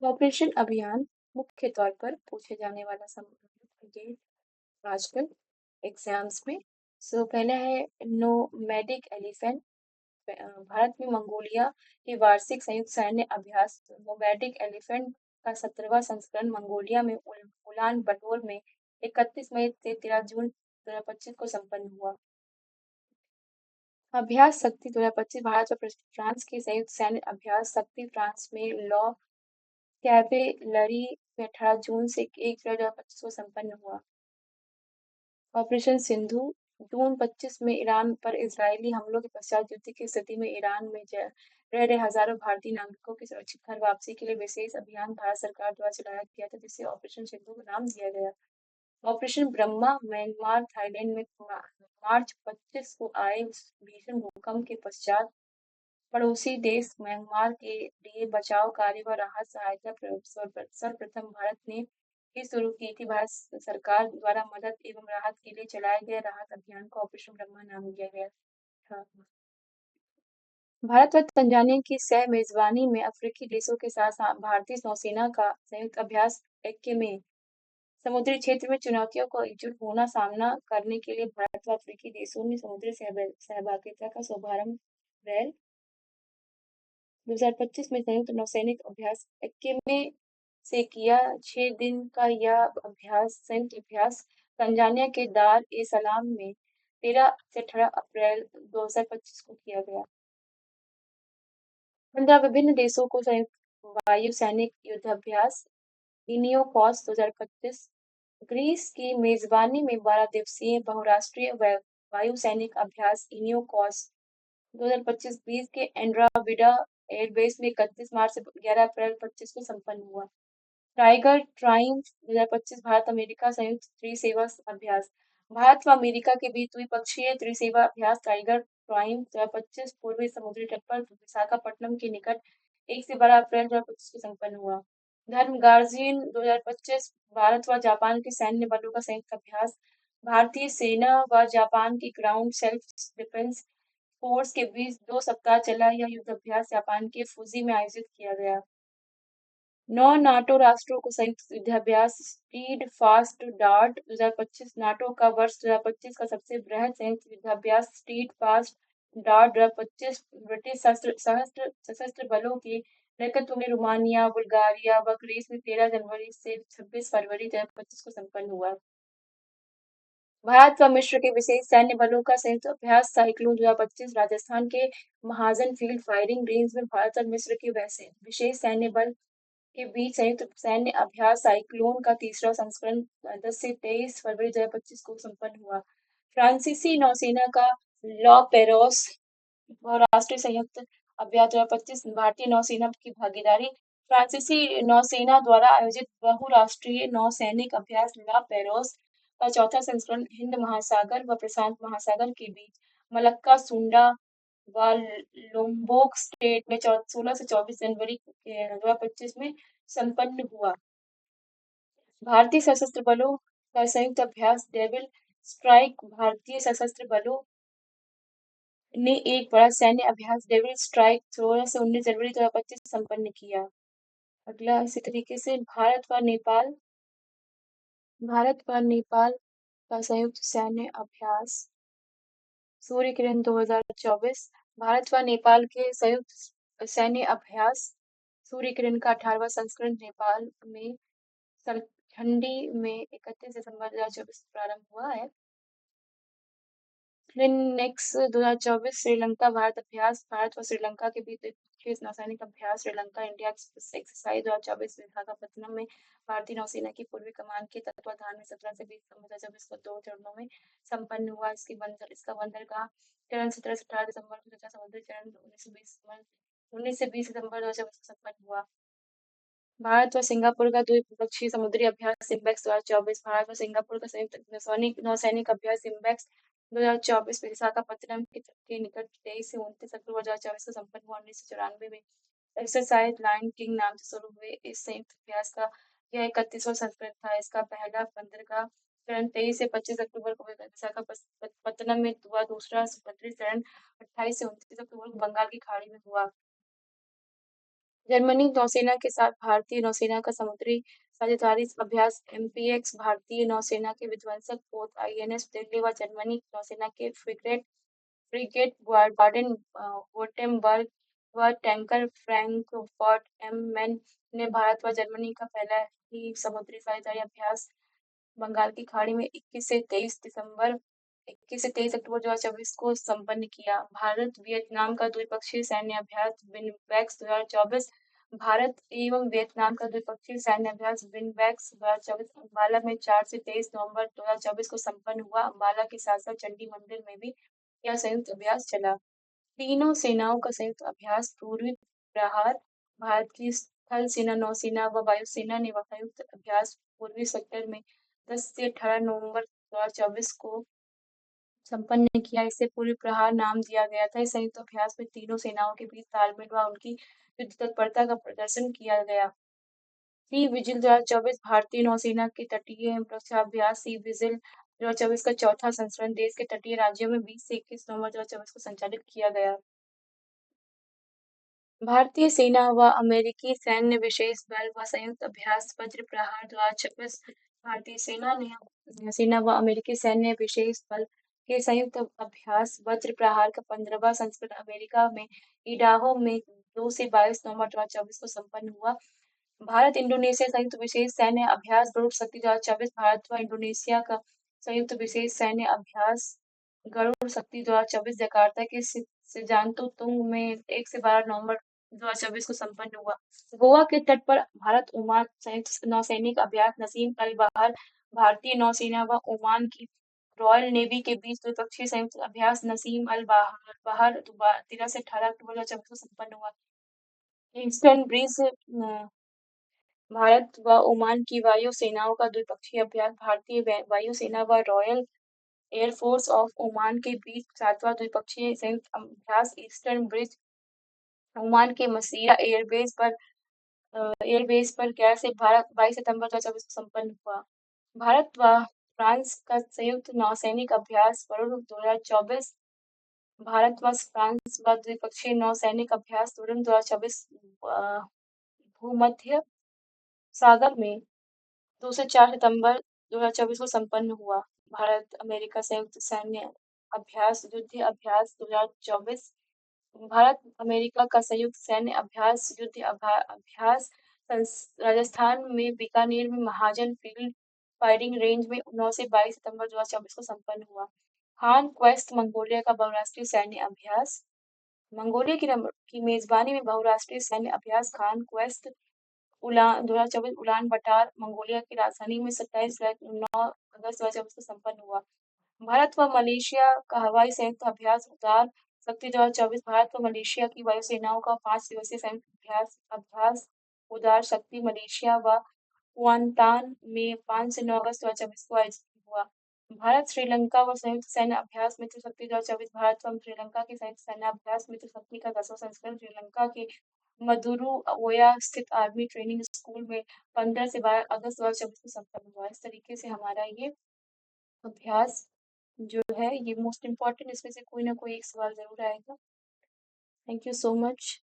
Operation अभियान मुख्य तौर पर पूछे जाने वाला सवाल ये आजकल एग्जाम्स में। पहला है नोमैडिक एलिफेंट। भारत में मंगोलिया के वार्षिक संयुक्त सैन्य अभ्यास नोमैडिक एलिफेंट का 17वां संस्करण मंगोलिया में उलान बटोर में 31 मई से 13 जून 2025 को संपन्न हुआ। अभ्यास शक्ति 2025 भारत और फ्रांस के संयुक्त सैन्य अभ्यास शक्ति फ्रांस में लॉ कैवेलरी में 18 जून से 1 जुलाई 2025 को संपन्न हुआ। ऑपरेशन सिंधु जून 25 में ईरान पर इजरायली हमलों के पश्चात युद्ध की स्थिति में ईरान में रह रहे हजारों भारतीय नागरिकों की सुरक्षित घर वापसी के लिए विशेष अभियान भारत सरकार द्वारा चलाया गया था, जिसे ऑपरेशन सिंधु का नाम दिया गया। ऑपरेशन ब्रह्मा म्यांमार थाईलैंड में मार्च 25 को आए भीषण भूकंप के पश्चात पड़ोसी देश म्यांमार के लिए बचाव कार्य व राहत सहायता सर्वप्रथम भारत ने ही शुरू की थी। भारत सरकार द्वारा मदद एवं राहत के लिए चलाए गए राहत अभियान को ऑपरेशन ब्रह्मा नाम दिया गया था। भारत व तंजानिया की सह मेजबानी में अफ्रीकी देशों के साथ भारतीय नौसेना का संयुक्त अभ्यास एक्के में समुद्री क्षेत्र में चुनौतियों को एकजुट होना सामना करने के लिए भारत व अफ्रीकी देशों ने समुद्री सहभागिता का शुभारंभ अप्रैल 2025 में संयुक्त नौसैनिक अभ्यास एक्के में से किया। 6 दिन का यह संयुक्त अभ्यास तंजानिया के दार ए सलाम में 13 से 18 अप्रैल 2025 को किया गया। 15 विभिन्न देशों को संयुक्त वायु सैनिक युद्धाभ्यास इनियोकॉस 2025 ग्रीस की मेजबानी में 12 दिवसीय बहुराष्ट्रीय वायु सैनिक अभ्यास इनियोकॉस 2025 ग्रीस के एंड्राविडा एयरबेस में 31 मार्च से 11 अप्रैल 25 को संपन्न हुआ। टाइगर ट्रायम्फ 2025 भारत अमेरिका संयुक्त त्रिसेवा अभ्यास भारत व अमेरिका के बीच द्विपक्षीय त्रिसेवा अभ्यास टाइगर ट्रायम्फ 2025 पूर्वी समुद्री तट पर विशाखापट्टनम के निकट 1 से 12 अप्रैल 2025 को संपन्न हुआ। धर्म गार्जियन 2025 भारत व जापान के सैन्य बलों का संयुक्त अभ्यास भारतीय सेना व जापान की ग्राउंड सेल्फ डिफेंस फोर्स के बीच 2 सप्ताह चला यह युद्धाभ्यास जापान के फुजी में आयोजित किया गया। 9 नाटो राष्ट्रों को संयुक्त युद्धाभ्यास स्टीड फास्ट डार्ट 2025 नाटो का वर्ष 2025 का सबसे बृहद संयुक्त युद्धाभ्यास स्टीड फास्ट डार्ट 2025 ब्रिटिश सशस्त्र बलों के नेतृत्व में रोमानिया बुल्गारिया व ग्रीस में 13 जनवरी से 26 फरवरी 2025 को संपन्न हुआ। भारत व मिस्र के विशेष सैन्य बलों का संयुक्त अभ्यास साइक्लोन 2025 राजस्थान के महाजन फील्ड फायरिंग रेंज में भारत और मिस्र के विशेष सैन्य बल के बीच संयुक्त सैन्य अभ्यास साइक्लोन का तीसरा संस्करण 10 से 23 फरवरी 2025 को संपन्न हुआ। फ्रांसीसी नौसेना का लॉ पेरोस बहुराष्ट्रीय संयुक्त अभ्यास 2025 भारतीय नौसेना की भागीदारी फ्रांसीसी नौसेना द्वारा आयोजित बहुराष्ट्रीय नौसैनिक अभ्यास ला पेरोस का चौथा संस्करण हिंद महासागर व प्रशांत महासागर के बीच मलक्का सुंडा व लोम्बोक स्टेट में 16 से 24 जनवरी 2025 में संपन्न हुआ। भारतीय सशस्त्र बलों का संयुक्त अभ्यास डेविल स्ट्राइक भारतीय सशस्त्र बलों ने एक बड़ा सैन्य अभ्यास डेविल स्ट्राइक 16 से 19 जनवरी 2025 संपन्न किया। अगला इसी तरीके से भारत व नेपाल का संयुक्त सैन्य अभ्यास सूर्य किरण 2024 भारत व नेपाल के संयुक्त सैन्य अभ्यास सूर्य किरण का 18वां संस्करण नेपाल में सलखंडी में 31 दिसंबर 2024 प्रारंभ हुआ है। नेक्स 2024 श्रीलंका भारत अभ्यास भारत व श्रीलंका के बीच द्विपक्षीय नौसैनिक अभ्यास श्रीलंका इंडिया एक्सरसाइज 2024 विशाखापत्तनम में भारतीय नौसेना की पूर्वी कमान के तत्वाधान में 17 से 20 दिसंबर 2024 को 2 चरणों में संपन्न हुआ। इसका बंदरगाह चरण 17 से 18 दिसंबर को तथा समुद्री चरण 19 से 20 दिसंबर 2024 को संपन्न हुआ। भारत व सिंगापुर का द्विपक्षीय समुद्री अभ्यास सिम्बेक्स 2024 भारत व सिंगापुर का संयुक्त नौसैनिक अभ्यास सिम्बेक्स 2024 विशाखापत्तनम के निकट 23 से 29 अक्टूबर 2024 को संपन्न हुआ। 1994 में एक्सरसाइज लायन किंग नाम से शुरू हुए इस संयुक्त अभ्यास का यह 31वां संस्करण था। इसका पहला बंदरगाह चरण 23 से 25 अक्टूबर को विशाखापत्तनम में हुआ। दूसरा समुद्री चरण 28 से 29 अक्टूबर को बंगाल की खाड़ी में हुआ। जर्मनी नौसेना के साथ भारतीय नौसेना का समुद्री साझेदारी अभ्यास एमपीएक्स भारतीय नौसेना के विध्वंसक पोत आईएनएस दिल्ली व जर्मनी नौसेना के फ्रिगेट बाडेन वुर्टेमबर्ग व टैंकर फ्रैंकफर्ट एम मैन ने भारत व जर्मनी का पहला ही समुद्री साझेदारी अभ्यास बंगाल की खाड़ी में 21 से 23 अक्टूबर 2024 को संपन्न किया। भारत वियतनाम का द्विपक्षीय सैन्य अभ्यास विनबैक्स 2024। भारत एवं वियतनाम का द्विपक्षीय सैन्य अभ्यास विनबैक्स 2024 अम्बाला में 4 से 23 नवंबर 2024 को संपन्न हुआ। अम्बाला के साथ साथ चंडी मंदिर में भी यह संयुक्त अभ्यास चला। तीनों सेनाओं का संयुक्त अभ्यास पूर्वी प्रहार। भारत की थल सेना, नौसेना व वायुसेना ने संयुक्त अभ्यास पूर्वी सेक्टर में 10 से 18 नवंबर 2024 को संपन्न किया। इसे पूर्वी प्रहार नाम दिया गया था। इस संयुक्त अभ्यास में तीनों सेनाओं के बीच तालमेल व उनकी युद्ध तत्परता का प्रदर्शन किया गया। सी विजिल 2024 भारतीय नौसेना के तटीय सुरक्षा अभ्यास सी विजिल 2024 का चौथा संस्करण देश के तटीय राज्यों में 20 से 21 नवंबर 2024 को संचालित किया गया। भारतीय सेना व अमेरिकी सैन्य विशेष बल व संयुक्त अभ्यास वज्र प्रहार 2026। भारतीय सेना व अमेरिकी सैन्य विशेष बल के संयुक्त अभ्यास वज्र प्रहार का 15वां संस्करण अमेरिका में इडाहो में 2 से 22 नवंबर 2024 को संपन्न हुआ। भारत इंडोनेशिया संयुक्त विशेष सैन्य अभ्यास गरुड़ शक्ति 2024। भारत व इंडोनेशिया का संयुक्त विशेष सैन्य अभ्यास गरुड़ शक्ति 2024 जकार्ता के सिजानतुंग में 1 से 12 नवंबर 2024 को संपन्न हुआ। गोवा के तट पर भारत ओमान संयुक्त नौसैनिक अभ्यास नसीम अल बहर भारतीय नौसेना व ओमान की रॉयल नेवी के बीच द्विपक्षीय संयुक्त अभ्यास नसीम अल बहर 13 से 18 अक्टूबर 2024 को संपन्न हुआ। ईस्टर्न ब्रिज भारत व ओमान की वायु सेनाओं का द्विपक्षीय अभ्यास भारतीय वायुसेना व रॉयल एयरफोर्स ऑफ ओमान के बीच 7वां द्विपक्षीय संयुक्त अभ्यास ईस्टर्न ब्रिज ओमान के मसीरा एयरबेस पर गैर से भारत 22 सितंबर 2024 को संपन्न हुआ। भारत व फ्रांस का संयुक्त नौसैनिक अभ्यास वरुण 2024। भारत व फ्रांस व द्विपक्षीय नौसैनिक अभ्यास वरुण 2024 भूमध्य सागर में 2 से 4 सितंबर 2024 को संपन्न हुआ। भारत अमेरिका संयुक्त सैन्य अभ्यास युद्ध अभ्यास 2024। भारत अमेरिका का संयुक्त सैन्य अभ्यास युद्ध अभ्यास राजस्थान में बीकानेर में महाजन फील्ड फायरिंग रेंज में 9 से 22 सितंबर 2024 को संपन्न हुआ। खान क्वेस्ट मंगोलिया का बहुराष्ट्रीय सैन्य अभ्यास मंगोलिया की मेजबानी में बहुराष्ट्रीय सैन्य अभ्यास खान क्वेस्ट उलान 2024 उलान बटार मंगोलिया की राजधानी में 27 से 9 अगस्त 2024 को संपन्न हुआ। भारत व मलेशिया का हवाई संयुक्त अभ्यास उदार शक्ति 2024। भारत व मलेशिया की वायुसेनाओं का 5 दिवसीय संयुक्त अभ्यास उदार शक्ति मलेशिया व कुआंतान में 5 से 9 अगस्त 2024 को आयोजित हुआ। भारत श्रीलंका व संयुक्त सैन्य अभ्यास मित्र शक्ति 2024। भारत व श्रीलंका के संयुक्त सैन्य अभ्यास मित्र शक्ति का 10वां संस्करण श्रीलंका के मदुरुओया स्थित आर्मी ट्रेनिंग स्कूल में 15 से 12 अगस्त 2024 को संपन्न हुआ। इस तरीके से हमारा ये अभ्यास जो है ये मोस्ट इम्पोर्टेंट, इसमें से कोई ना कोई एक सवाल जरूर आएगा। Thank you so much.